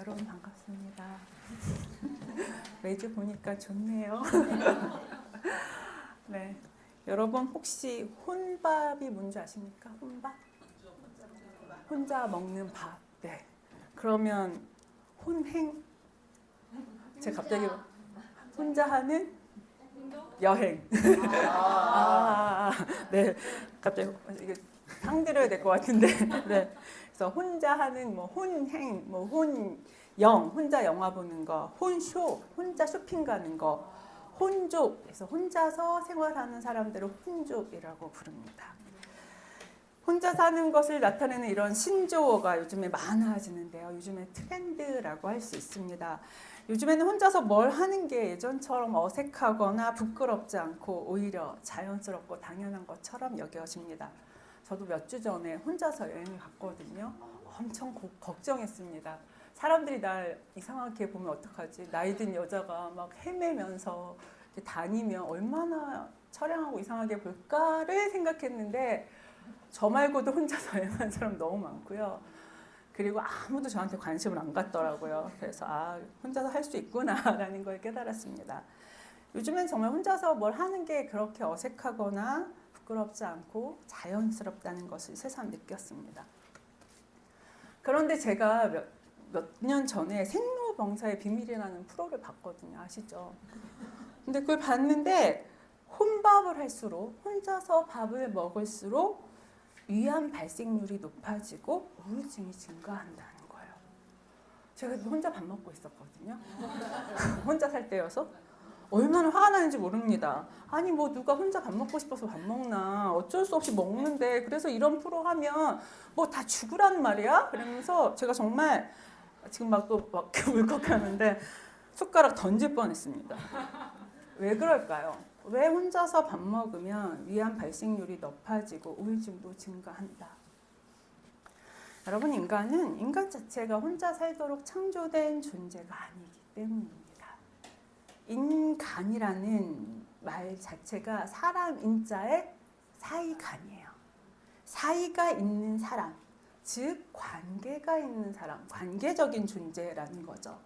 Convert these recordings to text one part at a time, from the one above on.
여러분 반갑습니다. 매주 보니까 좋네요. 네, 여러분 혹시 혼밥이 뭔지 아십니까? 혼밥? 혼자 먹는 밥. 네. 그러면 혼행? 제가 갑자기 혼자 하는 여행. 네. 갑자기 이게 상들여야 될 것 같은데. 네. 그래서 혼자 하는 뭐 혼행, 뭐 혼영, 혼자 영화 보는 거, 혼쇼, 혼자 쇼핑 가는 거, 혼족. 그래서 혼자서 생활하는 사람들을 혼족이라고 부릅니다. 혼자 사는 것을 나타내는 이런 신조어가 요즘에 많아지는데요. 요즘에 트렌드라고 할 수 있습니다. 요즘에는 혼자서 뭘 하는 게 예전처럼 어색하거나 부끄럽지 않고 오히려 자연스럽고 당연한 것처럼 여겨집니다. 저도 몇 주 전에 혼자서 여행을 갔거든요. 엄청 걱정했습니다. 사람들이 날 이상하게 보면 어떡하지? 나이 든 여자가 막 헤매면서 다니면 얼마나 처량하고 이상하게 볼까를 생각했는데 저 말고도 혼자서 여행하는 사람 너무 많고요. 그리고 아무도 저한테 관심을 안 갖더라고요. 그래서 혼자서 할 수 있구나라는 걸 깨달았습니다. 요즘엔 정말 혼자서 뭘 하는 게 그렇게 어색하거나 부끄럽지 않고 자연스럽다는 것을 새삼 느꼈습니다. 그런데 제가 몇 년 전에 생로병사의 비밀이라는 프로를 봤거든요. 아시죠? 근데 그걸 봤는데 혼밥을 할수록 혼자서 밥을 먹을수록 위암 발생률이 높아지고 우울증이 증가한다는 거예요. 제가 혼자 밥 먹고 있었거든요. 혼자 살 때여서 얼마나 화가 나는지 모릅니다. 아니 뭐 누가 혼자 밥 먹고 싶어서 밥 먹나, 어쩔 수 없이 먹는데 그래서 이런 프로 하면 뭐 다 죽으란 말이야? 그러면서 제가 정말 지금 막 울컥하는데 숟가락 던질 뻔했습니다. 왜 그럴까요? 왜 혼자서 밥 먹으면 위암 발생률이 높아지고 우울증도 증가한다? 여러분, 인간 자체가 혼자 살도록 창조된 존재가 아니기 때문입니다. 인간이라는 말 자체가 사람 인자의 사이간이에요. 사이가 있는 사람, 즉 관계가 있는 사람, 관계적인 존재라는 거죠.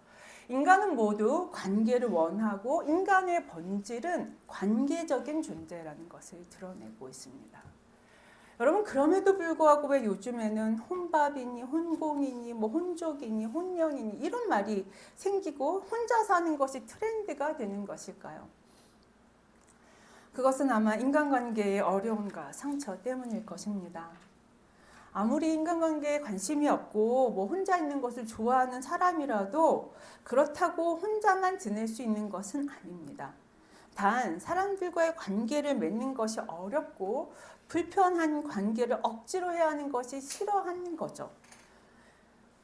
인간은 모두 관계를 원하고 인간의 본질은 관계적인 존재라는 것을 드러내고 있습니다. 여러분, 그럼에도 불구하고 왜 요즘에는 혼밥이니 혼공이니 뭐 혼족이니 혼영이니 이런 말이 생기고 혼자 사는 것이 트렌드가 되는 것일까요? 그것은 아마 인간관계의 어려움과 상처 때문일 것입니다. 아무리 인간관계에 관심이 없고 뭐 혼자 있는 것을 좋아하는 사람이라도 그렇다고 혼자만 지낼 수 있는 것은 아닙니다. 단 사람들과의 관계를 맺는 것이 어렵고 불편한 관계를 억지로 해야 하는 것이 싫어하는 거죠.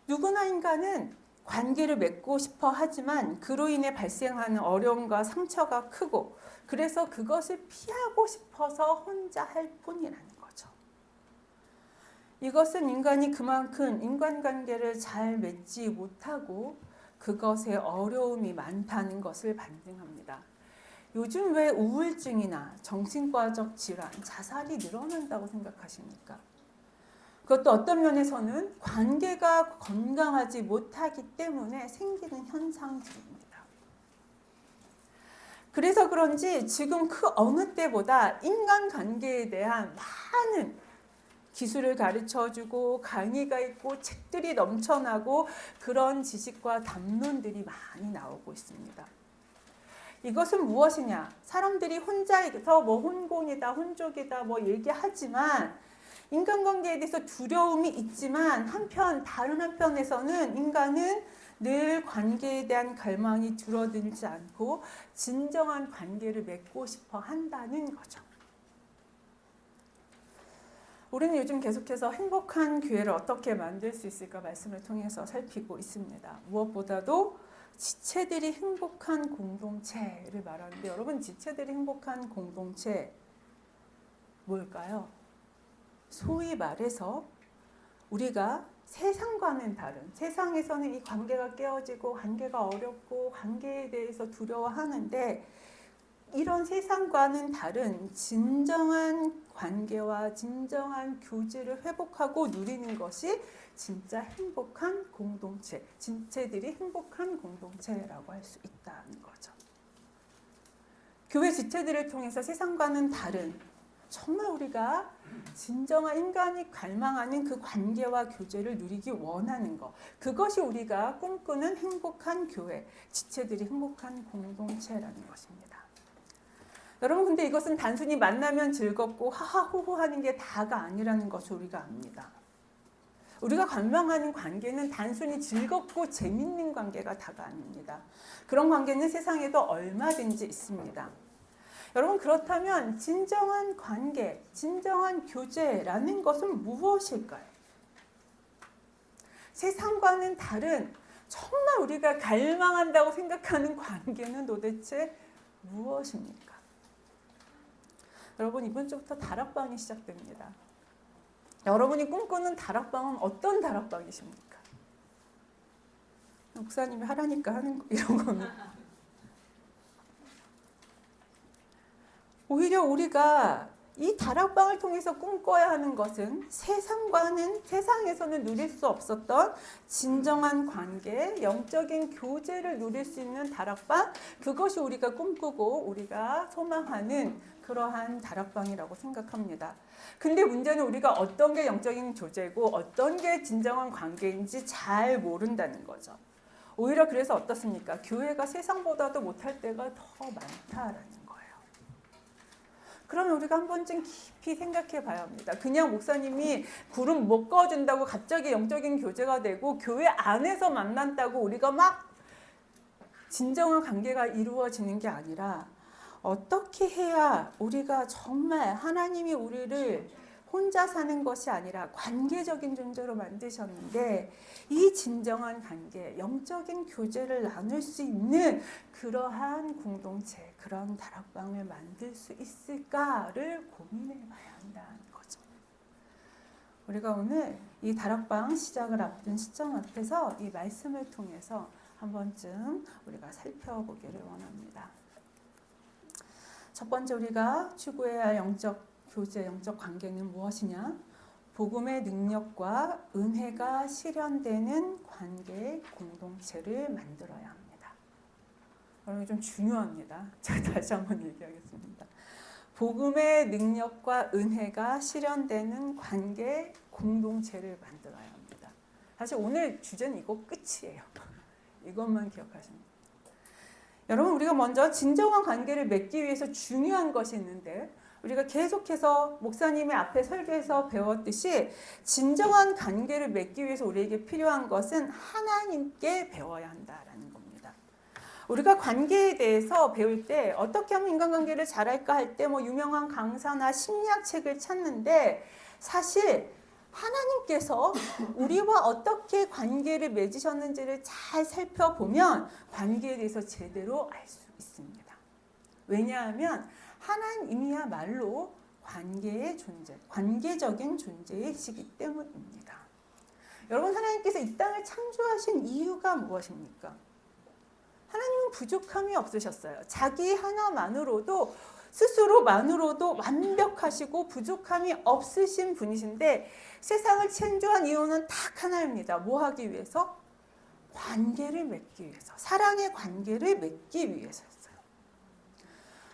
누구나 인간은 관계를 맺고 싶어 하지만 그로 인해 발생하는 어려움과 상처가 크고 그래서 그것을 피하고 싶어서 혼자 할 뿐이라는 거죠. 이것은 인간이 그만큼 인간관계를 잘 맺지 못하고 그것에 어려움이 많다는 것을 반증합니다. 요즘 왜 우울증이나 정신과적 질환, 자살이 늘어난다고 생각하십니까? 그것도 어떤 면에서는 관계가 건강하지 못하기 때문에 생기는 현상들입니다. 그래서 그런지 지금 그 어느 때보다 인간관계에 대한 많은 기술을 가르쳐주고 강의가 있고 책들이 넘쳐나고 그런 지식과 담론들이 많이 나오고 있습니다. 이것은 무엇이냐? 사람들이 혼자서 뭐 혼공이다, 혼족이다 뭐 얘기하지만 인간관계에 대해서 두려움이 있지만 다른 한편에서는 인간은 늘 관계에 대한 갈망이 줄어들지 않고 진정한 관계를 맺고 싶어 한다는 거죠. 우리는 요즘 계속해서 행복한 교회를 어떻게 만들 수 있을까 말씀을 통해서 살피고 있습니다. 무엇보다도 지체들이 행복한 공동체를 말하는데 여러분 지체들이 행복한 공동체 뭘까요? 소위 말해서 우리가 세상과는 다른 세상에서는 이 관계가 깨어지고 관계가 어렵고 관계에 대해서 두려워하는데 이런 세상과는 다른 진정한 관계와 진정한 교제를 회복하고 누리는 것이 진짜 행복한 공동체, 지체들이 행복한 공동체라고 할 수 있다는 거죠. 교회 지체들을 통해서 세상과는 다른 정말 우리가 진정한 인간이 갈망하는 그 관계와 교제를 누리기 원하는 것, 그것이 우리가 꿈꾸는 행복한 교회, 지체들이 행복한 공동체라는 것입니다. 여러분, 근데 이것은 단순히 만나면 즐겁고 하하호호 하는 게 다가 아니라는 것을 우리가 압니다. 우리가 갈망하는 관계는 단순히 즐겁고 재밌는 관계가 다가 아닙니다. 그런 관계는 세상에도 얼마든지 있습니다. 여러분, 그렇다면 진정한 관계, 진정한 교제라는 것은 무엇일까요? 세상과는 다른 정말 우리가 갈망한다고 생각하는 관계는 도대체 무엇입니까? 여러분, 이번 주부터 다락방이 시작됩니다. 여러분이 꿈꾸는 다락방은 어떤 다락방이십니까? 목사님이 하라니까 하는 거, 이런 거는. 오히려 우리가 이 다락방을 통해서 꿈꿔야 하는 것은 세상에서는 누릴 수 없었던 진정한 관계, 영적인 교제를 누릴 수 있는 다락방, 그것이 우리가 꿈꾸고 우리가 소망하는 그러한 다락방이라고 생각합니다. 근데 문제는 우리가 어떤 게 영적인 교제고 어떤 게 진정한 관계인지 잘 모른다는 거죠. 오히려 그래서 어떻습니까? 교회가 세상보다도 못할 때가 더 많다라는 거예요. 그러면 우리가 한 번쯤 깊이 생각해 봐야 합니다. 그냥 목사님이 구름 못 꺼준다고 갑자기 영적인 교제가 되고 교회 안에서 만난다고 우리가 막 진정한 관계가 이루어지는 게 아니라 어떻게 해야 우리가 정말 하나님이 우리를 혼자 사는 것이 아니라 관계적인 존재로 만드셨는데 이 진정한 관계, 영적인 교제를 나눌 수 있는 그러한 공동체, 그런 다락방을 만들 수 있을까를 고민해 봐야 한다는 거죠. 우리가 오늘 이 다락방 시작을 앞둔 시점 앞에서 이 말씀을 통해서 한 번쯤 우리가 살펴보기를 원합니다. 첫 번째 우리가 추구해야 할 영적 교제, 영적 관계는 무엇이냐? 복음의 능력과 은혜가 실현되는 관계 공동체를 만들어야 합니다. 여러분, 좀 중요합니다. 제가 다시 한번 얘기하겠습니다. 복음의 능력과 은혜가 실현되는 관계 공동체를 만들어야 합니다. 사실 오늘 주제는 이거 끝이에요. 이것만 기억하시면 됩니다. 여러분, 우리가 먼저 진정한 관계를 맺기 위해서 중요한 것이 있는데 우리가 계속해서 목사님의 앞에 설교에서 배웠듯이 진정한 관계를 맺기 위해서 우리에게 필요한 것은 하나님께 배워야 한다라는 겁니다. 우리가 관계에 대해서 배울 때 어떻게 하면 인간관계를 잘할까 할 때 뭐 유명한 강사나 심리학 책을 찾는데 사실 하나님께서 우리와 어떻게 관계를 맺으셨는지를 잘 살펴보면 관계에 대해서 제대로 알 수 있습니다. 왜냐하면 하나님이야말로 관계의 존재, 관계적인 존재이시기 때문입니다. 여러분, 하나님께서 이 땅을 창조하신 이유가 무엇입니까? 하나님은 부족함이 없으셨어요. 자기 하나만으로도 스스로만으로도 완벽하시고 부족함이 없으신 분이신데 세상을 창조한 이유는 딱 하나입니다. 뭐 하기 위해서? 관계를 맺기 위해서, 사랑의 관계를 맺기 위해서였어요.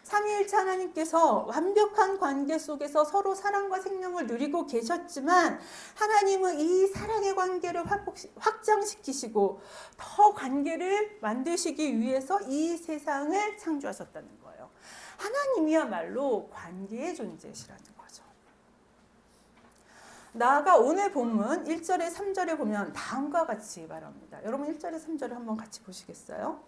삼위일체 하나님께서 완벽한 관계 속에서 서로 사랑과 생명을 누리고 계셨지만 하나님은 이 사랑의 관계를 확장시키시고 더 관계를 만드시기 위해서 이 세상을 창조하셨다는 거예요. 하나님이야말로 관계의 존재시라는 거죠. 나아가 오늘 본문 1절에 3절에 보면 다음과 같이 말합니다. 여러분 1절에 3절을 한번 같이 보시겠어요?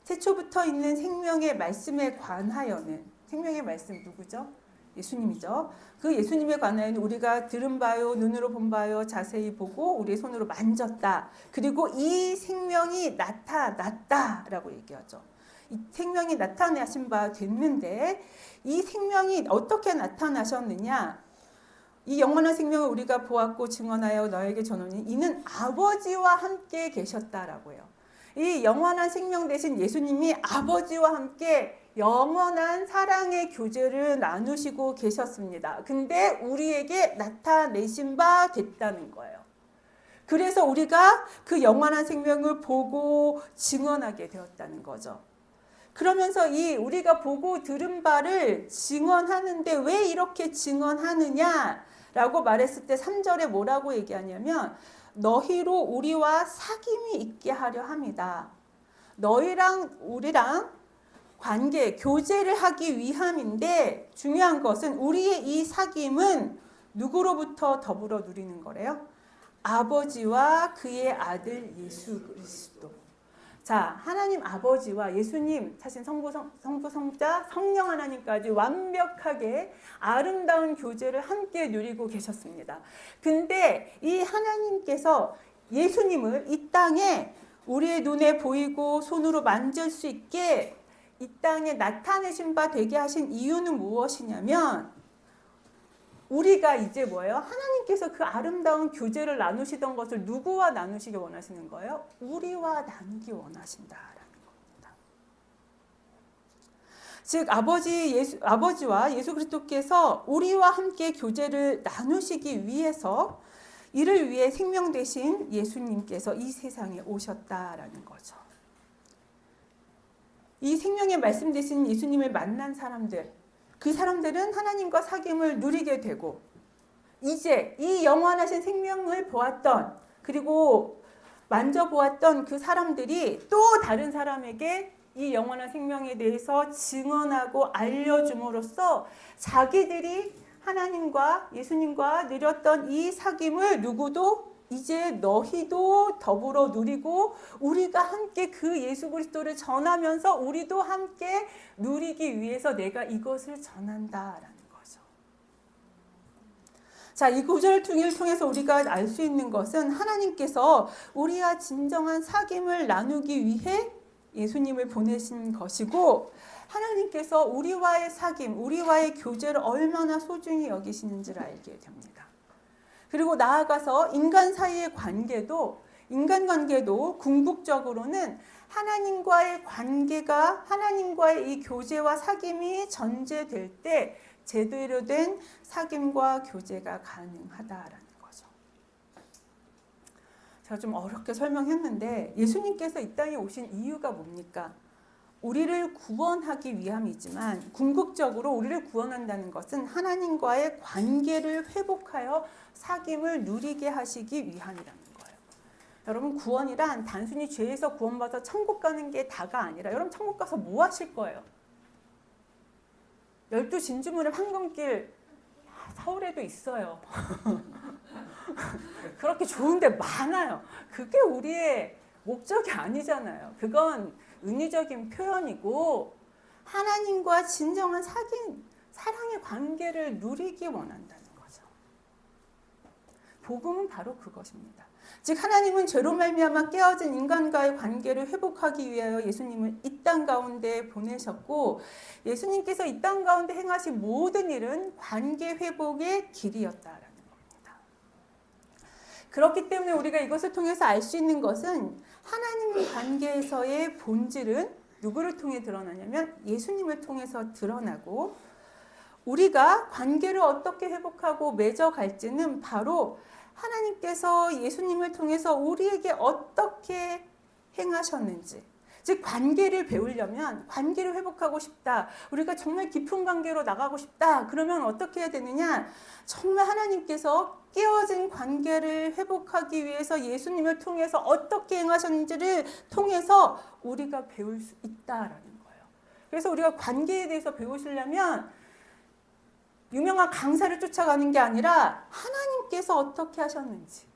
태초부터 있는 생명의 말씀에 관하여는, 생명의 말씀 누구죠? 예수님이죠. 그 예수님에 관하여는 우리가 들은 바요, 눈으로 본 바요, 자세히 보고 우리의 손으로 만졌다. 그리고 이 생명이 나타났다라고 얘기하죠. 이 생명이 나타나신 바 됐는데 이 생명이 어떻게 나타나셨느냐? 이 영원한 생명을 우리가 보았고 증언하여 너에게 전하니 이는 아버지와 함께 계셨다라고 해요. 이 영원한 생명 대신 예수님이 아버지와 함께 영원한 사랑의 교제를 나누시고 계셨습니다. 근데 우리에게 나타내신 바 됐다는 거예요. 그래서 우리가 그 영원한 생명을 보고 증언하게 되었다는 거죠. 그러면서 이 우리가 보고 들은 바를 증언하는데 왜 이렇게 증언하느냐라고 말했을 때 3절에 뭐라고 얘기하냐면 너희로 우리와 사귐이 있게 하려 함이다. 너희랑 우리랑 관계, 교제를 하기 위함인데 중요한 것은 우리의 이 사귐은 누구로부터 더불어 누리는 거래요? 아버지와 그의 아들 예수 그리스도. 자, 하나님 아버지와 예수님, 사실 성부, 성자, 성령 하나님까지 완벽하게 아름다운 교제를 함께 누리고 계셨습니다. 근데 이 하나님께서 예수님을 이 땅에 우리의 눈에 보이고 손으로 만질 수 있게 이 땅에 나타내신 바 되게 하신 이유는 무엇이냐면 우리가 이제 뭐예요? 하나님께서 그 아름다운 교제를 나누시던 것을 누구와 나누시기 원하시는 거예요? 우리와 나누기 원하신다라는 겁니다. 즉 아버지와 예수 그리스도께서 우리와 함께 교제를 나누시기 위해서 이를 위해 생명 되신 예수님께서 이 세상에 오셨다라는 거죠. 이 생명의 말씀 되신 예수님을 만난 사람들, 그 사람들은 하나님과 사귐을 누리게 되고 이제 이 영원하신 생명을 보았던 그리고 만져보았던 그 사람들이 또 다른 사람에게 이 영원한 생명에 대해서 증언하고 알려줌으로써 자기들이 하나님과 예수님과 누렸던 이 사귐을 누구도 이제 너희도 더불어 누리고 우리가 함께 그 예수 그리스도를 전하면서 우리도 함께 누리기 위해서 내가 이것을 전한다라는 거죠. 자, 이 구절을 통해서 우리가 알 수 있는 것은 하나님께서 우리와 진정한 사귐을 나누기 위해 예수님을 보내신 것이고 하나님께서 우리와의 사귐, 우리와의 교제를 얼마나 소중히 여기시는지를 알게 됩니다. 그리고 나아가서 인간관계도 궁극적으로는 하나님과의 관계가 하나님과의 이 교제와 사귐이 전제될 때 제대로 된 사귐과 교제가 가능하다라는 거죠. 제가 좀 어렵게 설명했는데 예수님께서 이 땅에 오신 이유가 뭡니까? 우리를 구원하기 위함이지만 궁극적으로 우리를 구원한다는 것은 하나님과의 관계를 회복하여 사귐을 누리게 하시기 위함이라는 거예요. 여러분 구원이란 단순히 죄에서 구원받아 천국 가는 게 다가 아니라 여러분 천국 가서 뭐 하실 거예요? 12진주문의 황금길 서울에도 있어요. 그렇게 좋은 데 많아요. 그게 우리의 목적이 아니잖아요. 그건 은유적인 표현이고 하나님과 진정한 사랑의 관계를 누리기 원한다는 거죠. 복음은 바로 그것입니다. 즉 하나님은 죄로 말미암아 깨어진 인간과의 관계를 회복하기 위하여 예수님을 이 땅 가운데 보내셨고 예수님께서 이 땅 가운데 행하신 모든 일은 관계 회복의 길이었다라는 겁니다. 그렇기 때문에 우리가 이것을 통해서 알 수 있는 것은 하나님 관계에서의 본질은 누구를 통해 드러나냐면 예수님을 통해서 드러나고 우리가 관계를 어떻게 회복하고 맺어갈지는 바로 하나님께서 예수님을 통해서 우리에게 어떻게 행하셨는지 즉 관계를 배우려면 관계를 회복하고 싶다. 우리가 정말 깊은 관계로 나가고 싶다. 그러면 어떻게 해야 되느냐? 정말 하나님께서 깨어진 관계를 회복하기 위해서 예수님을 통해서 어떻게 행하셨는지를 통해서 우리가 배울 수 있다라는 거예요. 그래서 우리가 관계에 대해서 배우시려면 유명한 강사를 쫓아가는 게 아니라 하나님께서 어떻게 하셨는지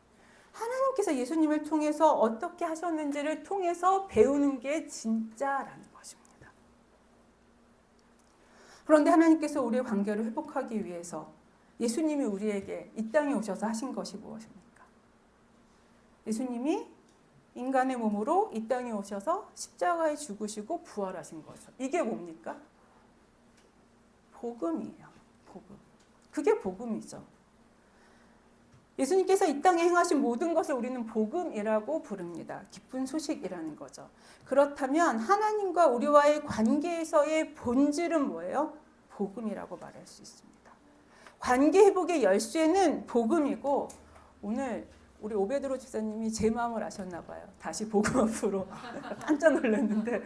하나님께서 예수님을 통해서 어떻게 하셨는지를 통해서 배우는 게 진짜라는 것입니다. 그런데 하나님께서 우리의 관계를 회복하기 위해서 예수님이 우리에게 이 땅에 오셔서 하신 것이 무엇입니까? 예수님이 인간의 몸으로 이 땅에 오셔서 십자가에 죽으시고 부활하신 거죠. 이게 뭡니까? 복음이에요. 복음. 그게 복음이죠. 예수님께서 이 땅에 행하신 모든 것을 우리는 복음이라고 부릅니다. 기쁜 소식이라는 거죠. 그렇다면 하나님과 우리와의 관계에서의 본질은 뭐예요? 복음이라고 말할 수 있습니다. 관계 회복의 열쇠는 복음이고, 오늘 우리 오베드로 집사님이 제 마음을 아셨나 봐요. 다시 복음 앞으로 깜짝 놀랐는데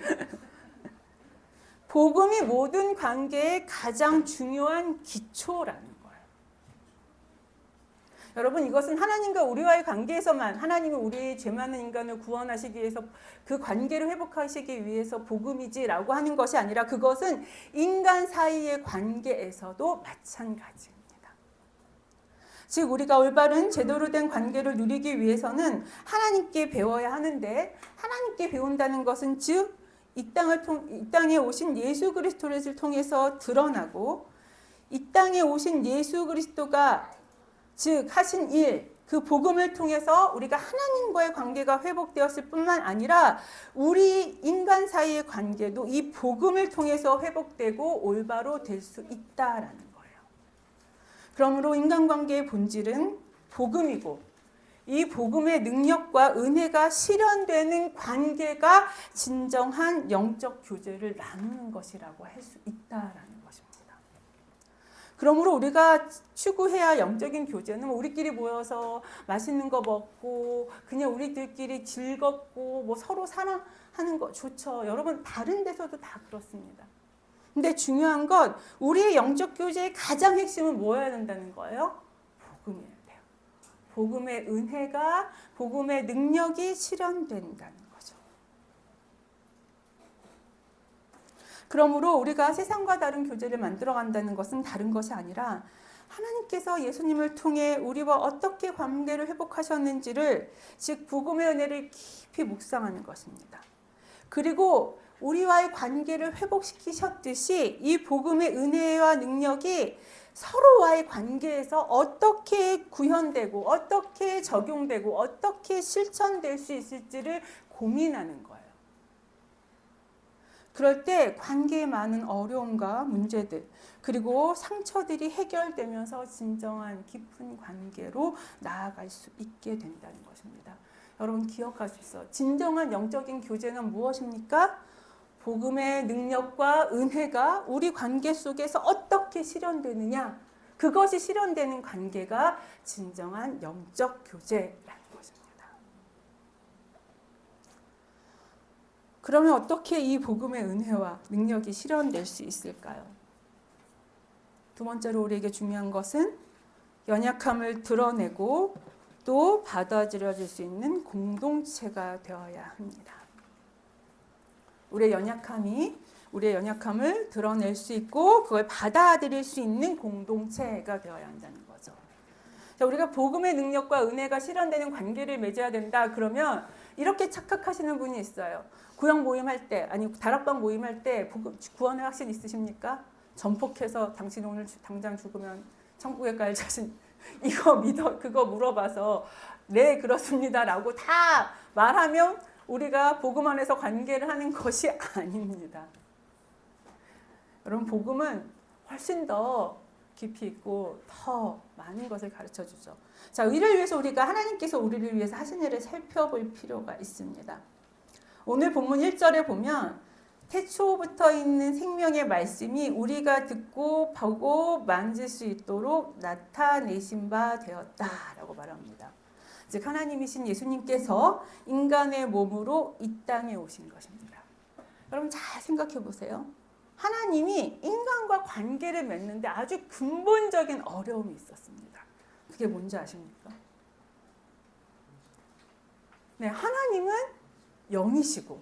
복음이 모든 관계의 가장 중요한 기초라는 거예요. 여러분, 이것은 하나님과 우리와의 관계에서만, 하나님이 우리의 죄 많은 인간을 구원하시기 위해서 그 관계를 회복하시기 위해서 복음이지라고 하는 것이 아니라 그것은 인간 사이의 관계에서도 마찬가지입니다. 즉 우리가 올바른 제대로 된 관계를 누리기 위해서는 하나님께 배워야 하는데, 하나님께 배운다는 것은 즉 이 땅에 오신 예수 그리스도를 통해서 드러나고, 이 땅에 오신 예수 그리스도가 즉 하신 일, 그 복음을 통해서 우리가 하나님과의 관계가 회복되었을 뿐만 아니라 우리 인간 사이의 관계도 이 복음을 통해서 회복되고 올바로 될 수 있다라는 거예요. 그러므로 인간관계의 본질은 복음이고, 이 복음의 능력과 은혜가 실현되는 관계가 진정한 영적 교제를 나누는 것이라고 할 수 있다라는 것입니다. 그러므로 우리가 추구해야 할 영적인 교제는 우리끼리 모여서 맛있는 거 먹고 그냥 우리들끼리 즐겁고 뭐 서로 사랑하는 거 좋죠. 여러분, 다른 데서도 다 그렇습니다. 근데 중요한 건 우리의 영적 교제의 가장 핵심은 뭐여야 된다는 거예요? 복음이에요. 복음의 은혜가, 복음의 능력이 실현된다는 거죠. 그러므로 우리가 세상과 다른 교제를 만들어간다는 것은 다른 것이 아니라 하나님께서 예수님을 통해 우리와 어떻게 관계를 회복하셨는지를, 즉 복음의 은혜를 깊이 묵상하는 것입니다. 그리고 우리와의 관계를 회복시키셨듯이 이 복음의 은혜와 능력이 서로와의 관계에서 어떻게 구현되고 어떻게 적용되고 어떻게 실천될 수 있을지를 고민하는 거예요. 그럴 때 관계에 많은 어려움과 문제들, 그리고 상처들이 해결되면서 진정한 깊은 관계로 나아갈 수 있게 된다는 것입니다. 여러분 기억하십시오. 진정한 영적인 교제는 무엇입니까? 복음의 능력과 은혜가 우리 관계 속에서 어떻게 실현되느냐, 그것이 실현되는 관계가 진정한 영적 교제라는 것입니다. 그러면 어떻게 이 복음의 은혜와 능력이 실현될 수 있을까요? 두 번째로 우리에게 중요한 것은 연약함을 드러내고 또 받아들여질 수 있는 공동체가 되어야 합니다. 우리의 연약함을 드러낼 수 있고 그걸 받아들일 수 있는 공동체가 되어야 한다는 거죠. 자, 우리가 복음의 능력과 은혜가 실현되는 관계를 맺어야 된다 그러면 이렇게 착각하시는 분이 있어요. 구역 모임할 때, 아니 다락방 모임할 때 구원의 확신 있으십니까? 전폭해서 당신 오늘 당장 죽으면 천국에 갈 자신, 이거 믿어, 그거 물어봐서 네 그렇습니다라고 다 말하면 우리가 복음 안에서 관계를 하는 것이 아닙니다. 여러분, 복음은 훨씬 더 깊이 있고 더 많은 것을 가르쳐주죠. 자, 이를 위해서 우리가 하나님께서 우리를 위해서 하신 일을 살펴볼 필요가 있습니다. 오늘 본문 1절에 보면 태초부터 있는 생명의 말씀이 우리가 듣고 보고 만질 수 있도록 나타내신 바 되었다라고 말합니다. 즉 하나님이신 예수님께서 인간의 몸으로 이 땅에 오신 것입니다. 여러분 잘 생각해 보세요. 하나님이 인간과 관계를 맺는데 아주 근본적인 어려움이 있었습니다. 그게 뭔지 아십니까? 네, 하나님은 영이시고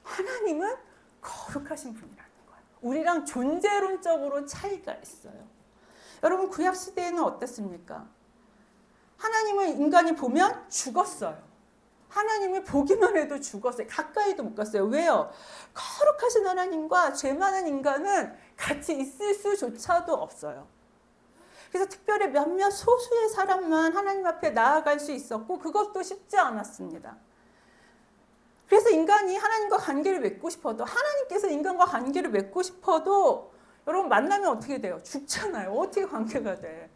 하나님은 거룩하신 분이라는 거예요. 우리랑 존재론적으로 차이가 있어요. 여러분 구약시대에는 어땠습니까? 하나님을 인간이 보면 죽었어요. 하나님이 보기만 해도 죽었어요. 가까이도 못 갔어요. 왜요? 거룩하신 하나님과 죄 많은 인간은 같이 있을 수조차도 없어요. 그래서 특별히 몇몇 소수의 사람만 하나님 앞에 나아갈 수 있었고 그것도 쉽지 않았습니다. 그래서 인간이 하나님과 관계를 맺고 싶어도, 하나님께서 인간과 관계를 맺고 싶어도 여러분 만나면 어떻게 돼요? 죽잖아요. 어떻게 관계가 돼?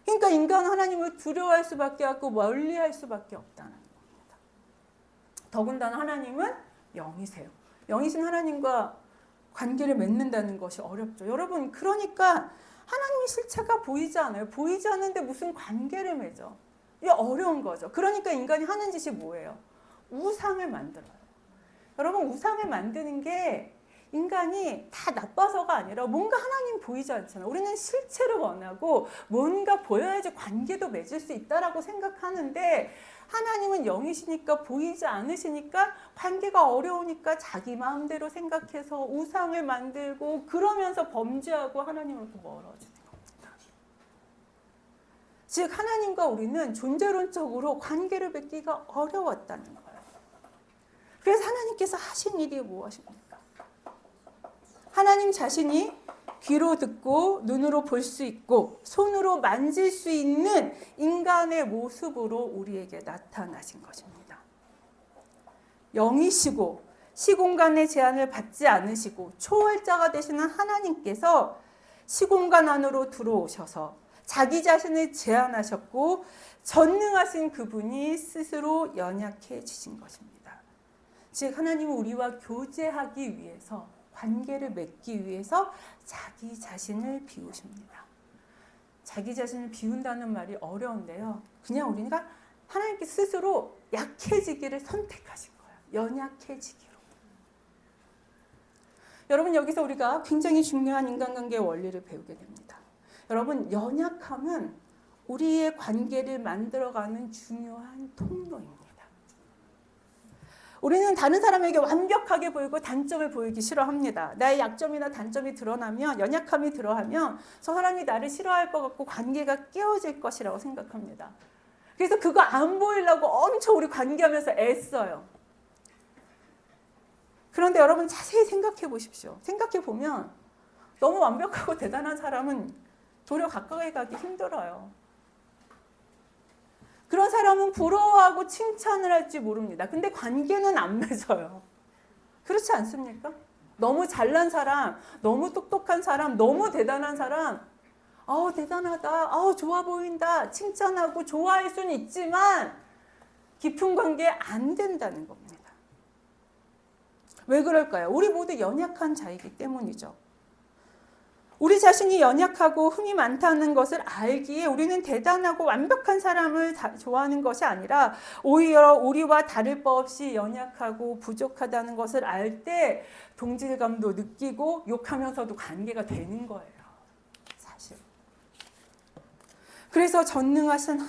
그러니까 인간은 하나님을 두려워할 수밖에 없고 멀리할 수밖에 없다는 겁니다. 더군다나 하나님은 영이세요. 영이신 하나님과 관계를 맺는다는 것이 어렵죠. 여러분, 그러니까 하나님의 실체가 보이지 않아요. 보이지 않는데 무슨 관계를 맺어. 이게 어려운 거죠. 그러니까 인간이 하는 짓이 뭐예요? 우상을 만들어요. 여러분, 우상을 만드는 게 인간이 다 나빠서가 아니라 뭔가 하나님 보이지 않잖아요. 우리는 실체를 원하고 뭔가 보여야지 관계도 맺을 수 있다라고 생각하는데 하나님은 영이시니까 보이지 않으시니까 관계가 어려우니까 자기 마음대로 생각해서 우상을 만들고 그러면서 범죄하고 하나님으로부터 멀어지는 겁니다. 즉 하나님과 우리는 존재론적으로 관계를 맺기가 어려웠다는 거예요. 그래서 하나님께서 하신 일이 무엇입니까? 하나님 자신이 귀로 듣고 눈으로 볼 수 있고 손으로 만질 수 있는 인간의 모습으로 우리에게 나타나신 것입니다. 영이시고 시공간의 제한을 받지 않으시고 초월자가 되시는 하나님께서 시공간 안으로 들어오셔서 자기 자신을 제한하셨고 전능하신 그분이 스스로 연약해지신 것입니다. 즉 하나님은 우리와 교제하기 위해서 관계를 맺기 위해서 자기 자신을 비우십니다. 자기 자신을 비운다는 말이 어려운데요. 그냥 우리가 하나님께 스스로 약해지기를 선택하신 거예요. 연약해지기로. 여러분, 여기서 우리가 굉장히 중요한 인간관계의 원리를 배우게 됩니다. 여러분, 연약함은 우리의 관계를 만들어가는 중요한 통로입니다. 우리는 다른 사람에게 완벽하게 보이고 단점을 보이기 싫어합니다. 나의 약점이나 단점이 드러나면, 연약함이 드러나면 저 사람이 나를 싫어할 것 같고 관계가 깨어질 것이라고 생각합니다. 그래서 그거 안 보이려고 엄청 우리 관계하면서 애써요. 그런데 여러분 자세히 생각해 보십시오. 생각해 보면 너무 완벽하고 대단한 사람은 도리어 가까이 가기 힘들어요. 그런 사람은 부러워하고 칭찬을 할지 모릅니다. 근데 관계는 안 맺어요. 그렇지 않습니까? 너무 잘난 사람, 너무 똑똑한 사람, 너무 대단한 사람, 아우 대단하다, 아우 좋아 보인다, 칭찬하고 좋아할 수는 있지만 깊은 관계 안 된다는 겁니다. 왜 그럴까요? 우리 모두 연약한 자이기 때문이죠. 우리 자신이 연약하고 흠이 많다는 것을 알기에 우리는 대단하고 완벽한 사람을 좋아하는 것이 아니라 오히려 우리와 다를 바 없이 연약하고 부족하다는 것을 알 때 동질감도 느끼고 욕하면서도 관계가 되는 거예요. 사실. 그래서 전능하신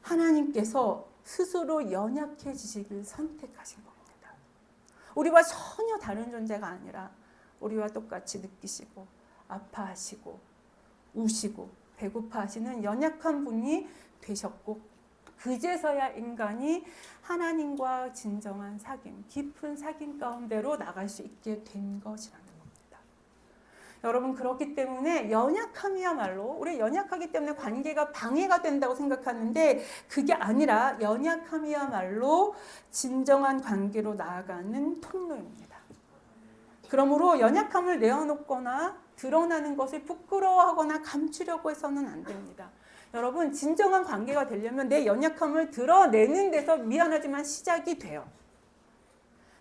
하나님께서 스스로 연약해지시길 선택하신 겁니다. 우리와 전혀 다른 존재가 아니라 우리와 똑같이 느끼시고 아파하시고 우시고 배고파하시는 연약한 분이 되셨고 그제서야 인간이 하나님과 진정한 사귐, 깊은 사귐 가운데로 나갈 수 있게 된 것이라는 겁니다. 여러분 그렇기 때문에 연약함이야말로 우리 연약하기 때문에 관계가 방해가 된다고 생각하는데 그게 아니라 연약함이야말로 진정한 관계로 나아가는 통로입니다. 그러므로 연약함을 내어놓거나 드러나는 것을 부끄러워하거나 감추려고 해서는 안 됩니다. 여러분 진정한 관계가 되려면 내 연약함을 드러내는 데서 미안하지만 시작이 돼요.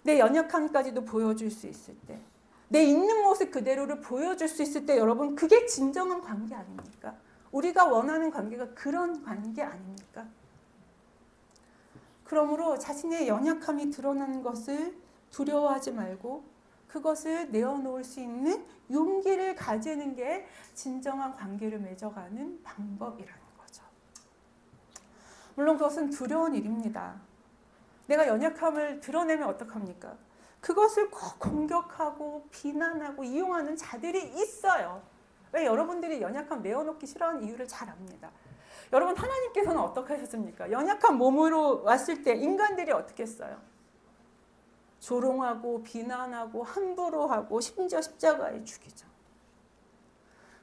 내 연약함까지도 보여줄 수 있을 때, 내 있는 모습 그대로를 보여줄 수 있을 때 여러분 그게 진정한 관계 아닙니까? 우리가 원하는 관계가 그런 관계 아닙니까? 그러므로 자신의 연약함이 드러나는 것을 두려워하지 말고 그것을 내어놓을 수 있는 용기를 가지는 게 진정한 관계를 맺어가는 방법이라는 거죠. 물론 그것은 두려운 일입니다. 내가 연약함을 드러내면 어떡합니까? 그것을 꼭 공격하고 비난하고 이용하는 자들이 있어요. 왜? 여러분들이 연약함 내어놓기 싫어하는 이유를 잘 압니다. 여러분 하나님께서는 어떻게 하셨습니까? 연약한 몸으로 왔을 때 인간들이 어떻게 했어요? 조롱하고 비난하고 함부로 하고 심지어 십자가에 죽이죠.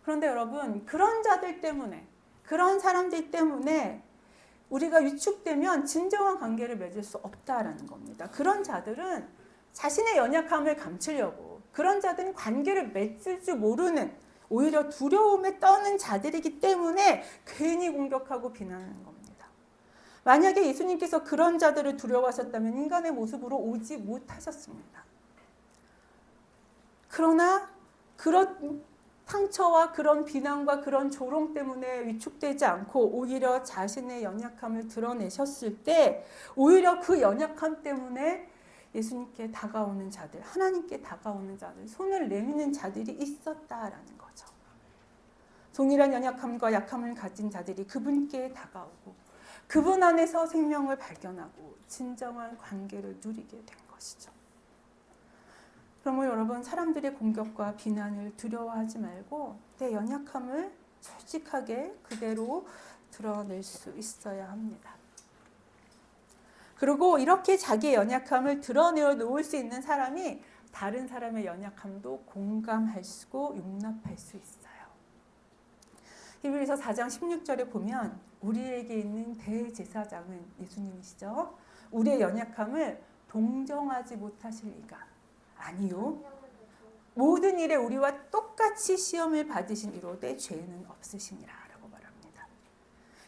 그런데 여러분 그런 자들 때문에 그런 사람들 때문에 우리가 위축되면 진정한 관계를 맺을 수 없다라는 겁니다. 그런 자들은 자신의 연약함을 감추려고 그런 자들은 관계를 맺을 줄 모르는 오히려 두려움에 떠는 자들이기 때문에 괜히 공격하고 비난하는 겁니다. 만약에 예수님께서 그런 자들을 두려워하셨다면 인간의 모습으로 오지 못하셨습니다. 그러나 그런 상처와 그런 비난과 그런 조롱 때문에 위축되지 않고 오히려 자신의 연약함을 드러내셨을 때 오히려 그 연약함 때문에 예수님께 다가오는 자들, 하나님께 다가오는 자들, 손을 내미는 자들이 있었다라는 거죠. 동일한 연약함과 약함을 가진 자들이 그분께 다가오고 그분 안에서 생명을 발견하고 진정한 관계를 누리게 된 것이죠. 그러므로 여러분, 사람들의 공격과 비난을 두려워하지 말고 내 연약함을 솔직하게 그대로 드러낼 수 있어야 합니다. 그리고 이렇게 자기의 연약함을 드러내어 놓을 수 있는 사람이 다른 사람의 연약함도 공감할 수, 용납할 수 있어요. 히브리서 4장 16절에 보면 우리에게 있는 대제사장은 예수님이시죠. 우리의 연약함을 동정하지 못하실 리가 아니요. 모든 일에 우리와 똑같이 시험을 받으신 이로되 죄는 없으시니라 라고 말합니다.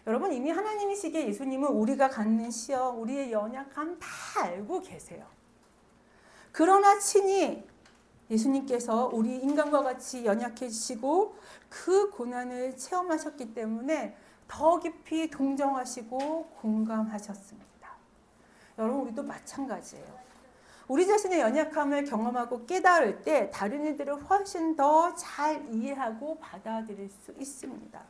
여러분, 이미 하나님이시기에 예수님은 우리가 갖는 시험, 우리의 연약함 다 알고 계세요. 그러나 친히 예수님께서 우리 인간과 같이 연약해지시고 그 고난을 체험하셨기 때문에 더 깊이 동정하시고 공감하셨습니다. 여러분, 우리도 마찬가지예요. 우리 자신의 연약함을 경험하고 깨달을 때 다른 이들을 훨씬 더 잘 이해하고 받아들일 수 있습니다.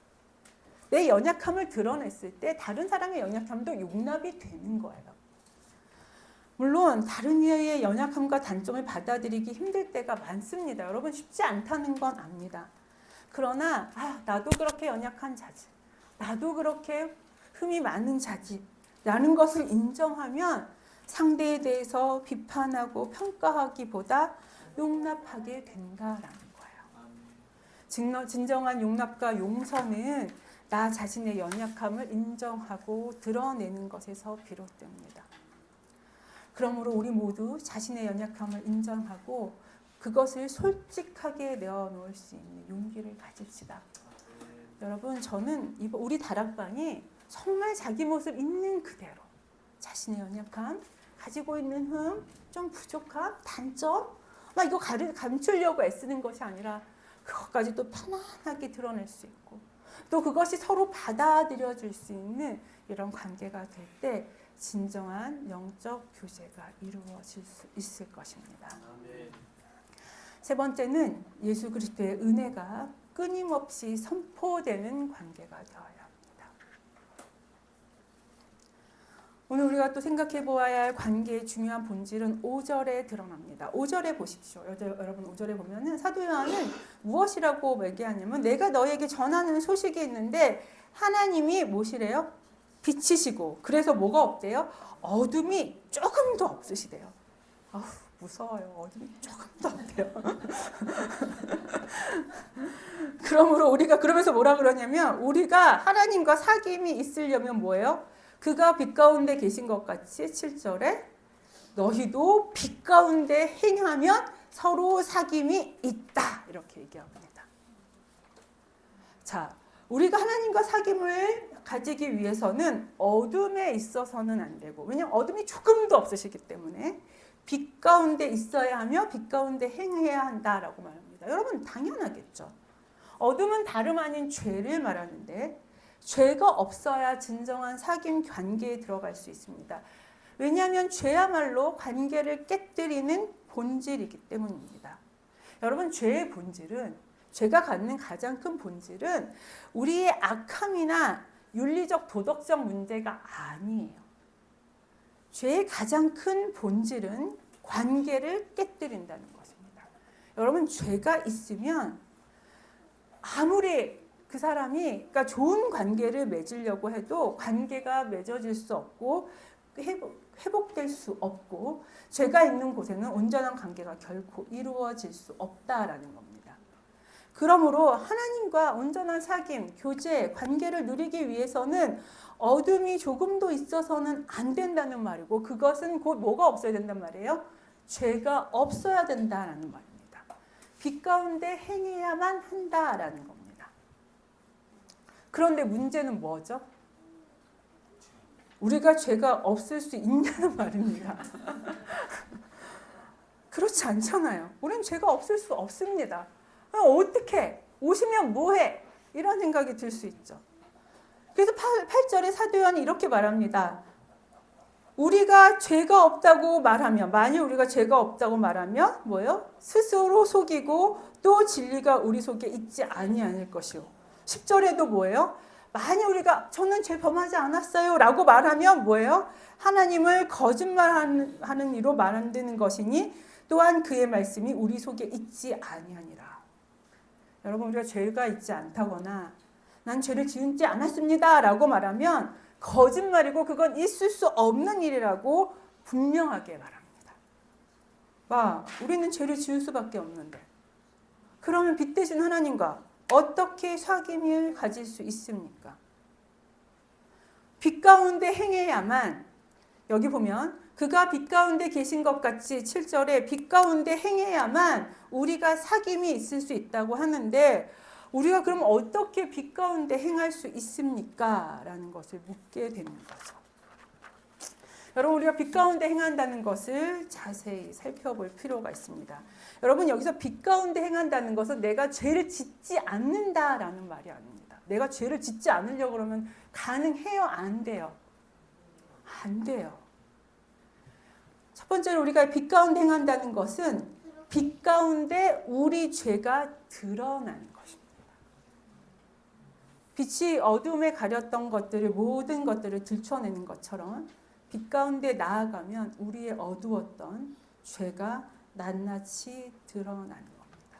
내 연약함을 드러냈을 때 다른 사람의 연약함도 용납이 되는 거예요. 물론 다른 이의 연약함과 단점을 받아들이기 힘들 때가 많습니다. 여러분, 쉽지 않다는 건 압니다. 그러나 나도 그렇게 연약한 자지, 나도 그렇게 흠이 많은 자지 라는 것을 인정하면 상대에 대해서 비판하고 평가하기보다 용납하게 된다라는 거예요. 진정한 용납과 용서는 나 자신의 연약함을 인정하고 드러내는 것에서 비롯됩니다. 그러므로 우리 모두 자신의 연약함을 인정하고 그것을 솔직하게 내어놓을 수 있는 용기를 가집시다. 여러분, 저는 우리 다락방이 정말 자기 모습 있는 그대로 자신의 연약함, 가지고 있는 흠, 좀 부족함, 단점, 막 이거 감추려고 애쓰는 것이 아니라 그것까지 또 편안하게 드러낼 수 있고 또 그것이 서로 받아들여질 수 있는 이런 관계가 될 때 진정한 영적 교제가 이루어질 수 있을 것입니다. 세 번째는 예수 그리스도의 은혜가 끊임없이 선포되는 관계가 되어야 합니다. 오늘 우리가 또 생각해 보아야 할 관계의 중요한 본질은 5절에 드러납니다. 5절에 보십시오. 여러분, 5절에 보면은 사도 요한은 무엇이라고 얘기하냐면 내가 너에게 전하는 소식이 있는데 하나님이 무엇이래요? 빛이시고 그래서 뭐가 없대요? 어둠이 조금도 없으시대요. 무서워요. 어둠이 조금도 없대요. 그러므로 우리가 그러면서 뭐라 그러냐면 우리가 하나님과 사귐이 있으려면 뭐예요? 그가 빛 가운데 계신 것 같이 7절에 너희도 빛 가운데 행하면 서로 사귐이 있다 이렇게 얘기합니다. 자, 우리가 하나님과 사귐을 가지기 위해서는 어둠에 있어서는 안 되고 왜냐하면 어둠이 조금도 없으시기 때문에 빛 가운데 있어야 하며 빛 가운데 행해야 한다라고 말합니다. 여러분, 당연하겠죠. 어둠은 다름 아닌 죄를 말하는데 죄가 없어야 진정한 사귐 관계에 들어갈 수 있습니다. 왜냐하면 죄야말로 관계를 깨뜨리는 본질이기 때문입니다. 여러분, 죄의 본질은, 죄가 갖는 가장 큰 본질은 우리의 악함이나 윤리적 도덕적 문제가 아니에요. 죄의 가장 큰 본질은 관계를 깨뜨린다는 것입니다. 여러분, 죄가 있으면 아무리 그 사람이 그러니까 좋은 관계를 맺으려고 해도 관계가 맺어질 수 없고 회복될 수 없고 죄가 있는 곳에는 온전한 관계가 결코 이루어질 수 없다라는 겁니다. 그러므로 하나님과 온전한 사귐, 교제, 관계를 누리기 위해서는 어둠이 조금도 있어서는 안 된다는 말이고 그것은 곧 뭐가 없어야 된단 말이에요? 죄가 없어야 된다는 말입니다. 빛 가운데 행해야만 한다라는 겁니다. 그런데 문제는 뭐죠? 우리가 죄가 없을 수 있냐는 말입니다. 그렇지 않잖아요. 우리는 죄가 없을 수 없습니다. 어떻게? 오시면 뭐해? 이런 생각이 들 수 있죠. 그래서 8절에 사도 요한이 이렇게 말합니다. 우리가 죄가 없다고 말하면, 만일 우리가 죄가 없다고 말하면 뭐예요? 스스로 속이고 또 진리가 우리 속에 있지 아니할 것이요. 10절에도 뭐예요? 만일 우리가 저는 죄 범하지 않았어요 라고 말하면 뭐예요? 하나님을 거짓말하는 이로 만드는 것이니 또한 그의 말씀이 우리 속에 있지 아니하니라. 여러분, 우리가 죄가 있지 않다거나 난 죄를 지지 않았습니다 라고 말하면 거짓말이고 그건 있을 수 없는 일이라고 분명하게 말합니다. 우리는 죄를 지을 수밖에 없는데 그러면 빛 대신 하나님과 어떻게 사귐을 가질 수 있습니까? 빛 가운데 행해야만, 여기 보면 그가 빛 가운데 계신 것 같이 7절에 빛 가운데 행해야만 우리가 사귐이 있을 수 있다고 하는데 우리가 그럼 어떻게 빛 가운데 행할 수 있습니까? 라는 것을 묻게 되는 거죠. 여러분, 우리가 빛 가운데 행한다는 것을 자세히 살펴볼 필요가 있습니다. 여러분, 여기서 빛 가운데 행한다는 것은 내가 죄를 짓지 않는다라는 말이 아닙니다. 내가 죄를 짓지 않으려고 그러면 가능해요? 안 돼요? 안 돼요. 첫 번째로 우리가 빛 가운데 행한다는 것은 빛 가운데 우리 죄가 드러나는 것입니다. 빛이 어둠에 가렸던 것들을, 모든 것들을 들춰내는 것처럼 빛 가운데 나아가면 우리의 어두웠던 죄가 낱낱이 드러나는 겁니다.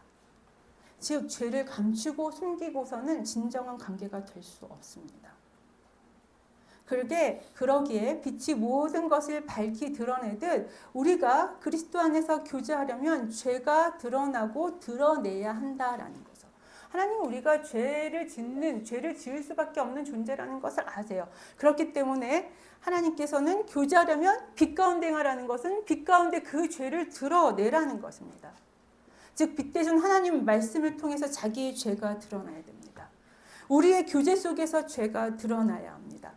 즉 죄를 감추고 숨기고서는 진정한 관계가 될 수 없습니다. 그러기에 빛이 모든 것을 밝히 드러내듯 우리가 그리스도 안에서 교제하려면 죄가 드러나고 드러내야 한다라는 거죠. 하나님은 우리가 죄를 지을 수밖에 없는 존재라는 것을 아세요. 그렇기 때문에 하나님께서는 교제하려면 빛 가운데 행하라는 것은 빛 가운데 그 죄를 드러내라는 것입니다. 즉 빛 대신 하나님 말씀을 통해서 자기의 죄가 드러나야 됩니다. 우리의 교제 속에서 죄가 드러나야 합니다.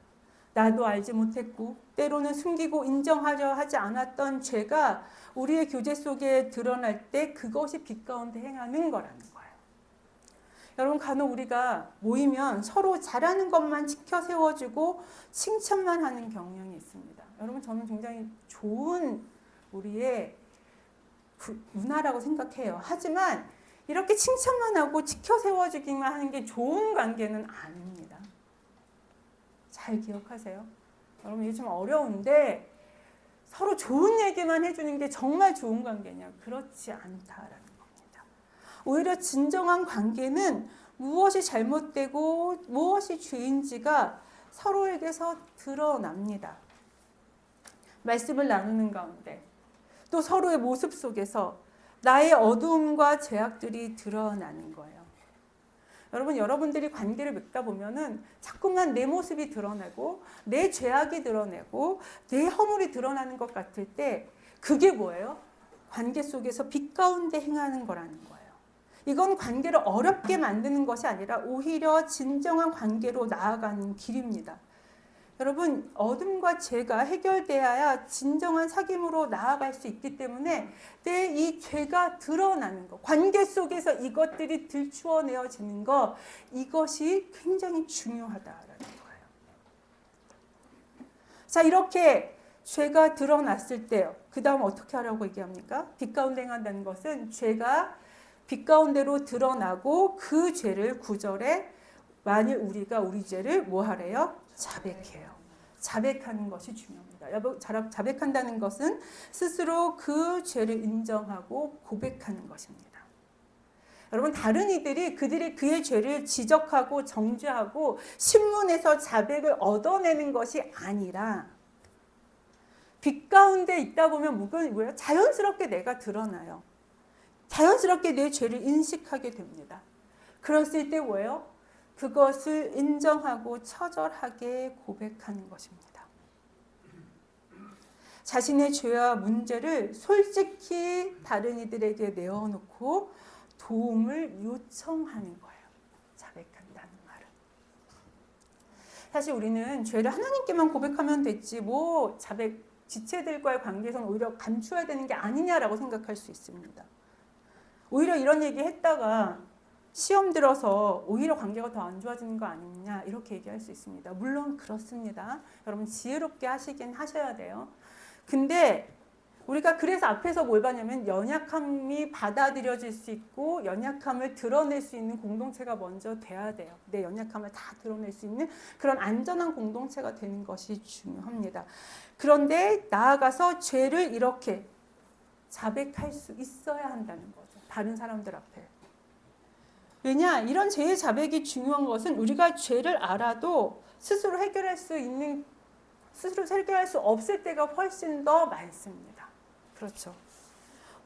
나도 알지 못했고 때로는 숨기고 인정하려 하지 않았던 죄가 우리의 교제 속에 드러날 때 그것이 빛 가운데 행하는 거라는 거예요. 여러분, 간혹 우리가 모이면 서로 잘하는 것만 지켜 세워주고 칭찬만 하는 경향이 있습니다. 여러분, 저는 굉장히 좋은 우리의 문화라고 생각해요. 하지만 이렇게 칭찬만 하고 지켜 세워주기만 하는 게 좋은 관계는 아닙니다. 잘 기억하세요. 여러분, 이게 좀 어려운데 서로 좋은 얘기만 해주는 게 정말 좋은 관계냐? 그렇지 않다라는 겁니다. 오히려 진정한 관계는 무엇이 잘못되고 무엇이 죄인지가 서로에게서 드러납니다. 말씀을 나누는 가운데 또 서로의 모습 속에서 나의 어두움과 죄악들이 드러나는 거예요. 여러분들이 관계를 맺다 보면은 자꾸만 내 모습이 드러나고 내 죄악이 드러나고 내 허물이 드러나는 것 같을 때 그게 뭐예요? 관계 속에서 빛 가운데 행하는 거라는 거예요. 이건 관계를 어렵게 만드는 것이 아니라 오히려 진정한 관계로 나아가는 길입니다. 여러분, 어둠과 죄가 해결되어야 진정한 사귐으로 나아갈 수 있기 때문에 내 이 죄가 드러나는 것, 관계 속에서 이것들이 들추어내어지는 것, 이것이 굉장히 중요하다라는 거예요. 자, 이렇게 죄가 드러났을 때요. 그 다음 어떻게 하라고 얘기합니까? 빛 가운데 행한다는 것은 죄가 빛 가운데로 드러나고 그 죄를 9절에 만일 우리가 우리 죄를 뭐 하래요? 자백해요. 자백하는 것이 중요합니다. 자백한다는 것은 스스로 그 죄를 인정하고 고백하는 것입니다. 여러분, 다른 이들이 그의 죄를 지적하고 정죄하고 신문에서 자백을 얻어내는 것이 아니라 빛 가운데 있다 보면 뭐예요? 자연스럽게 내가 드러나요. 자연스럽게 내 죄를 인식하게 됩니다. 그랬을 때 뭐예요? 그것을 인정하고 처절하게 고백하는 것입니다. 자신의 죄와 문제를 솔직히 다른 이들에게 내어놓고 도움을 요청하는 거예요. 자백한다는 말은. 사실 우리는 죄를 하나님께만 고백하면 됐지 뭐 자백 지체들과의 관계에서는 오히려 감추어야 되는 게 아니냐라고 생각할 수 있습니다. 오히려 이런 얘기 했다가 시험 들어서 오히려 관계가 더 안 좋아지는 거 아니냐 이렇게 얘기할 수 있습니다. 물론 그렇습니다. 여러분 지혜롭게 하시긴 하셔야 돼요. 근데 우리가 그래서 앞에서 뭘 봤냐면 연약함이 받아들여질 수 있고 연약함을 드러낼 수 있는 공동체가 먼저 돼야 돼요. 내 연약함을 다 드러낼 수 있는 그런 안전한 공동체가 되는 것이 중요합니다. 그런데 나아가서 죄를 이렇게 자백할 수 있어야 한다는 거죠. 다른 사람들 앞에. 왜냐? 이런 죄의 자백이 중요한 것은 우리가 죄를 알아도 스스로 해결할 수 없을 때가 훨씬 더 많습니다. 그렇죠.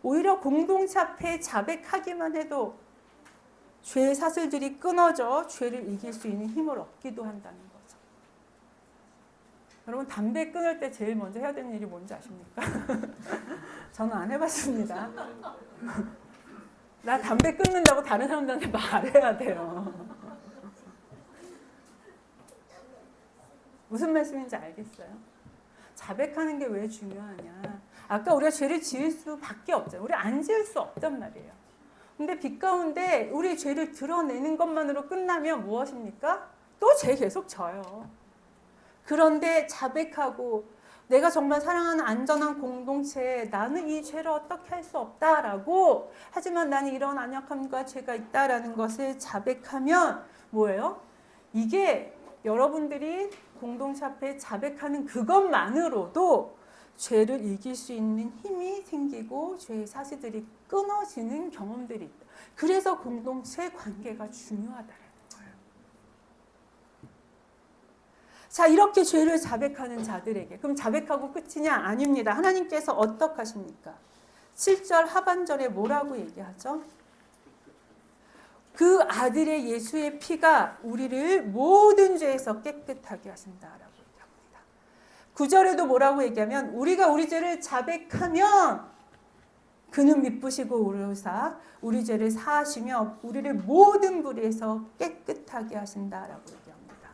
오히려 공동체 앞에 자백하기만 해도 죄의 사슬들이 끊어져 죄를 이길 수 있는 힘을 얻기도 한다는 거죠. 여러분 담배 끊을 때 제일 먼저 해야 되는 일이 뭔지 아십니까? 저는 안 해봤습니다. 나 담배 끊는다고 다른 사람들한테 말해야 돼요. 무슨 말씀인지 알겠어요? 자백하는 게 왜 중요하냐? 아까 우리가 죄를 지을 수밖에 없잖아요. 우리 안 지을 수 없단 말이에요. 근데 빛 가운데 우리 죄를 드러내는 것만으로 끝나면 무엇입니까? 또 죄 계속 져요. 그런데 자백하고 내가 정말 사랑하는 안전한 공동체에 나는 이 죄를 어떻게 할 수 없다라고 하지만 나는 이런 안약함과 죄가 있다라는 것을 자백하면 뭐예요? 이게 여러분들이 공동체 앞에 자백하는 그것만으로도 죄를 이길 수 있는 힘이 생기고 죄의 사실들이 끊어지는 경험들이 있다. 그래서 공동체 관계가 중요하다는 거예요. 자, 이렇게 죄를 자백하는 자들에게 그럼 자백하고 끝이냐? 아닙니다. 하나님께서 어떻게 하십니까? 7절 하반절에 뭐라고 얘기하죠? 그 아들의 예수의 피가 우리를 모든 죄에서 깨끗하게 하신다라고 얘기합니다. 9절에도 뭐라고 얘기하면 우리가 우리 죄를 자백하면 그는 미쁘시고 오르사 우리 죄를 사하시며 우리를 모든 불의에서 깨끗하게 하신다라고 얘기합니다.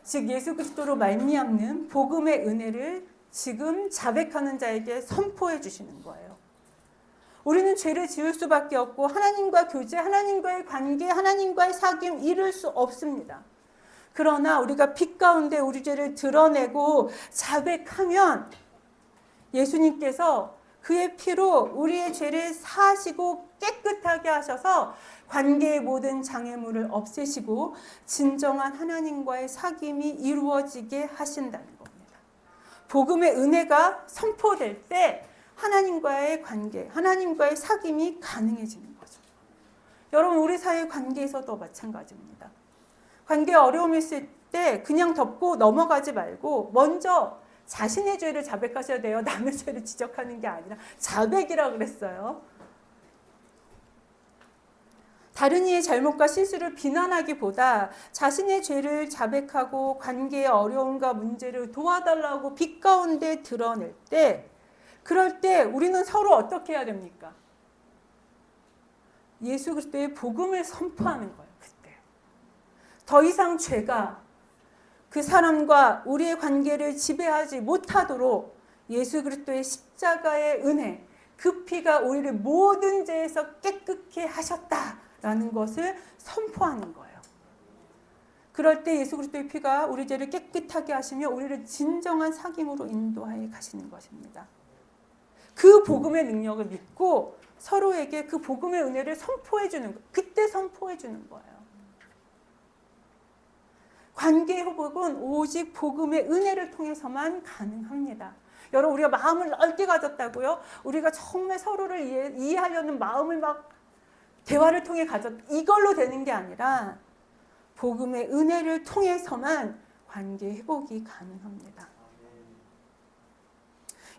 즉 예수 그리스도로 말미암는 복음의 은혜를 지금 자백하는 자에게 선포해 주시는 거예요. 우리는 죄를 지을 수밖에 없고 하나님과 교제, 하나님과의 관계, 하나님과의 사귐 이룰 수 없습니다. 그러나 우리가 빛 가운데 우리 죄를 드러내고 자백하면 예수님께서 그의 피로 우리의 죄를 사하시고 깨끗하게 하셔서 관계의 모든 장애물을 없애시고 진정한 하나님과의 사귐이 이루어지게 하신다는 겁니다. 복음의 은혜가 선포될 때 하나님과의 관계, 하나님과의 사귐이 가능해지는 거죠. 여러분 우리 사회 관계에서도 마찬가지입니다. 관계에 어려움이 있을 때 그냥 덮고 넘어가지 말고 먼저 자신의 죄를 자백하셔야 돼요. 남의 죄를 지적하는 게 아니라 자백이라고 그랬어요. 다른 이의 잘못과 실수를 비난하기보다 자신의 죄를 자백하고 관계의 어려움과 문제를 도와달라고 빛 가운데 드러낼 때 그럴 때 우리는 서로 어떻게 해야 됩니까? 예수 그리스도의 복음을 선포하는 거예요. 그때 더 이상 죄가 그 사람과 우리의 관계를 지배하지 못하도록 예수 그리스도의 십자가의 은혜, 그 피가 우리를 모든 죄에서 깨끗게 하셨다라는 것을 선포하는 거예요. 그럴 때 예수 그리스도의 피가 우리 죄를 깨끗하게 하시며 우리를 진정한 사귐으로 인도하여 가시는 것입니다. 그 복음의 능력을 믿고 서로에게 그 복음의 은혜를 선포해 주는 거예요. 그때 선포해 주는 거예요. 관계의 회복은 오직 복음의 은혜를 통해서만 가능합니다. 여러분 우리가 마음을 넓게 가졌다고요? 우리가 정말 서로를 이해하려는 마음을 막 대화를 통해 이걸로 되는 게 아니라 복음의 은혜를 통해서만 관계 회복이 가능합니다.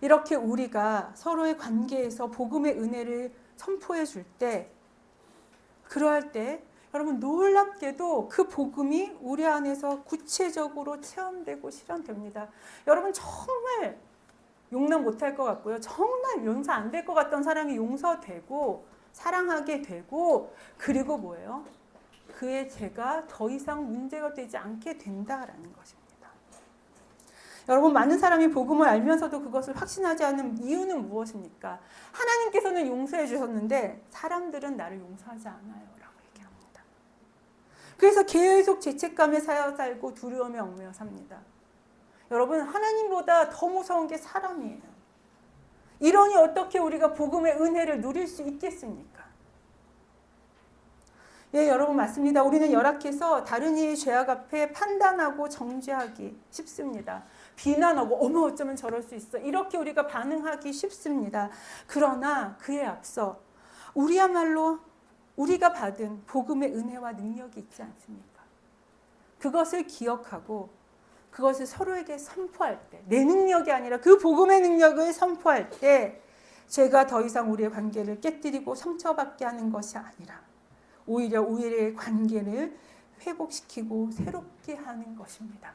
이렇게 우리가 서로의 관계에서 복음의 은혜를 선포해 줄 때 그러할 때 여러분 놀랍게도 그 복음이 우리 안에서 구체적으로 체험되고 실현됩니다. 여러분 정말 용납 못할 것 같고요. 정말 용서 안 될 것 같던 사람이 용서되고 사랑하게 되고, 그리고 뭐예요? 그의 죄가 더 이상 문제가 되지 않게 된다라는 것입니다. 여러분, 많은 사람이 복음을 알면서도 그것을 확신하지 않는 이유는 무엇입니까? 하나님께서는 용서해 주셨는데 사람들은 나를 용서하지 않아요 라고 얘기합니다. 그래서 계속 죄책감에 사여 살고 두려움에 얽매여 삽니다. 여러분, 하나님보다 더 무서운 게 사람이에요. 이러니 어떻게 우리가 복음의 은혜를 누릴 수 있겠습니까? 예, 여러분 맞습니다. 우리는 열악해서 다른 이의 죄악 앞에 판단하고 정죄하기 쉽습니다. 비난하고 어머 어쩌면 저럴 수 있어. 이렇게 우리가 반응하기 쉽습니다. 그러나 그에 앞서 우리야말로 우리가 받은 복음의 은혜와 능력이 있지 않습니까? 그것을 기억하고 그것을 서로에게 선포할 때, 내 능력이 아니라 그 복음의 능력을 선포할 때 죄가 더 이상 우리의 관계를 깨뜨리고 상처받게 하는 것이 아니라 오히려 우리의 관계를 회복시키고 새롭게 하는 것입니다.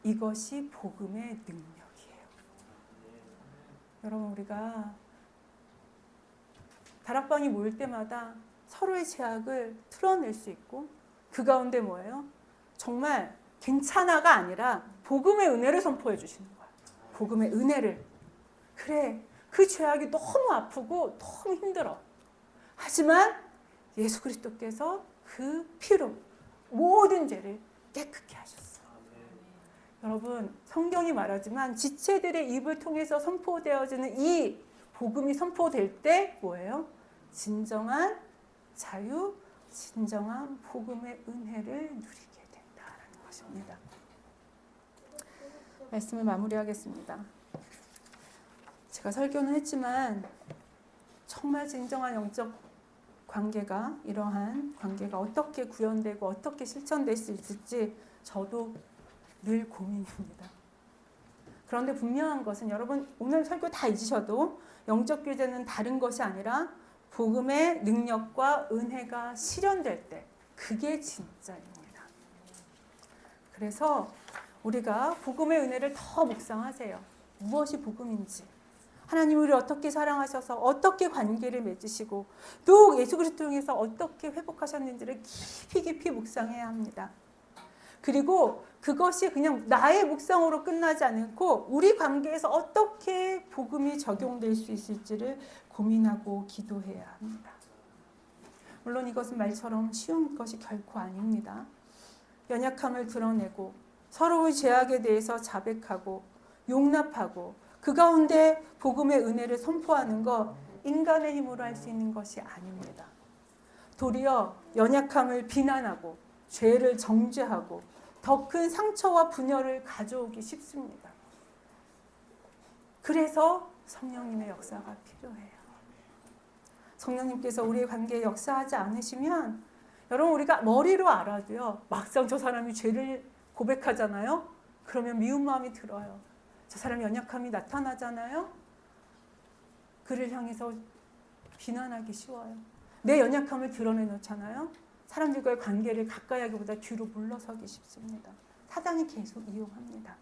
이것이 복음의 능력이에요. 여러분, 우리가 다락방이 모일 때마다 서로의 죄악을 틀어낼 수 있고 그 가운데 뭐예요? 정말 괜찮아가 아니라 복음의 은혜를 선포해 주시는 거예요. 복음의 은혜를. 그래, 그 죄악이 너무 아프고 너무 힘들어. 하지만 예수 그리스도께서 그 피로 모든 죄를 깨끗게 하셨어요. 여러분, 성경이 말하지만 지체들의 입을 통해서 선포되어지는 이 복음이 선포될 때 뭐예요? 진정한 자유, 진정한 복음의 은혜를 누리게 된다는 것입니다. 말씀을 마무리하겠습니다. 제가 설교는 했지만 정말 진정한 영적 관계가, 이러한 관계가 어떻게 구현되고 어떻게 실천될 수 있을지 저도 늘 고민입니다. 그런데 분명한 것은 여러분, 오늘 설교 다 잊으셔도 영적 교제는 다른 것이 아니라 복음의 능력과 은혜가 실현될 때 그게 진짜입니다. 그래서 우리가 복음의 은혜를 더 묵상하세요. 무엇이 복음인지, 하나님 우리를 어떻게 사랑하셔서 어떻게 관계를 맺으시고 또 예수 그리스도 통해서 어떻게 회복하셨는지를 깊이 묵상해야 합니다. 그리고 그것이 그냥 나의 묵상으로 끝나지 않고 우리 관계에서 어떻게 복음이 적용될 수 있을지를 고민하고 기도해야 합니다. 물론 이것은 말처럼 쉬운 것이 결코 아닙니다. 연약함을 드러내고 서로의 죄악에 대해서 자백하고 용납하고 그 가운데 복음의 은혜를 선포하는 것, 인간의 힘으로 할 수 있는 것이 아닙니다. 도리어 연약함을 비난하고 죄를 정죄하고 더 큰 상처와 분열을 가져오기 쉽습니다. 그래서 성령님의 역사가 필요해요. 성령님께서 우리의 관계에 역사하지 않으시면 여러분, 우리가 머리로 알아도요, 막상 저 사람이 죄를 고백하잖아요. 그러면 미운 마음이 들어요. 저 사람의 연약함이 나타나잖아요. 그를 향해서 비난하기 쉬워요. 내 연약함을 드러내놓잖아요. 사람들과의 관계를 가까이 하기보다 뒤로 물러서기 쉽습니다. 사단이 계속 이용합니다.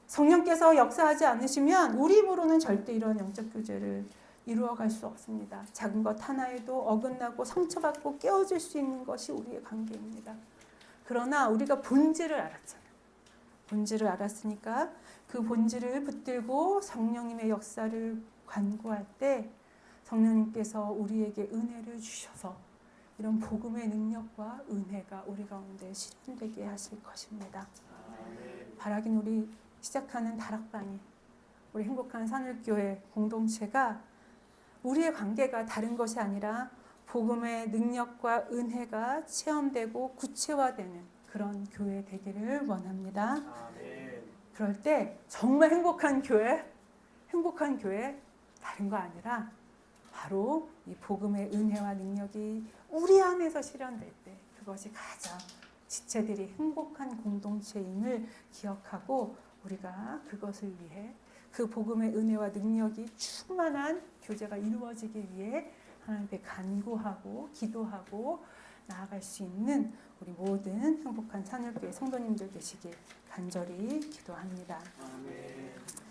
성령께서 역사하지 않으시면 우리 힘으로는 절대 이런 영적 교제를 이루어갈 수 없습니다. 작은 것 하나에도 어긋나고 상처받고 깨어질 수 있는 것이 우리의 관계입니다. 그러나 우리가 본질을 알았잖아요. 본질을 알았으니까 그 본질을 붙들고 성령님의 역사를 간구할 때 성령님께서 우리에게 은혜를 주셔서 이런 복음의 능력과 은혜가 우리 가운데 실현되게 하실 것입니다. 바라긴 우리 시작하는 다락방이, 우리 행복한 산울교회 공동체가 우리의 관계가 다른 것이 아니라 복음의 능력과 은혜가 체험되고 구체화되는 그런 교회 되기를 원합니다. 그럴 때 정말 행복한 교회 다른 거 아니라 바로 이 복음의 은혜와 능력이 우리 안에서 실현될 때 그것이 가장 지체들이 행복한 공동체임을 기억하고 우리가 그것을 위해 그 복음의 은혜와 능력이 충만한 교제가 이루어지기 위해 하나님께 간구하고 기도하고 나아갈 수 있는 우리 모든 행복한 산울교회 성도님들 되시길 간절히 기도합니다. 아멘.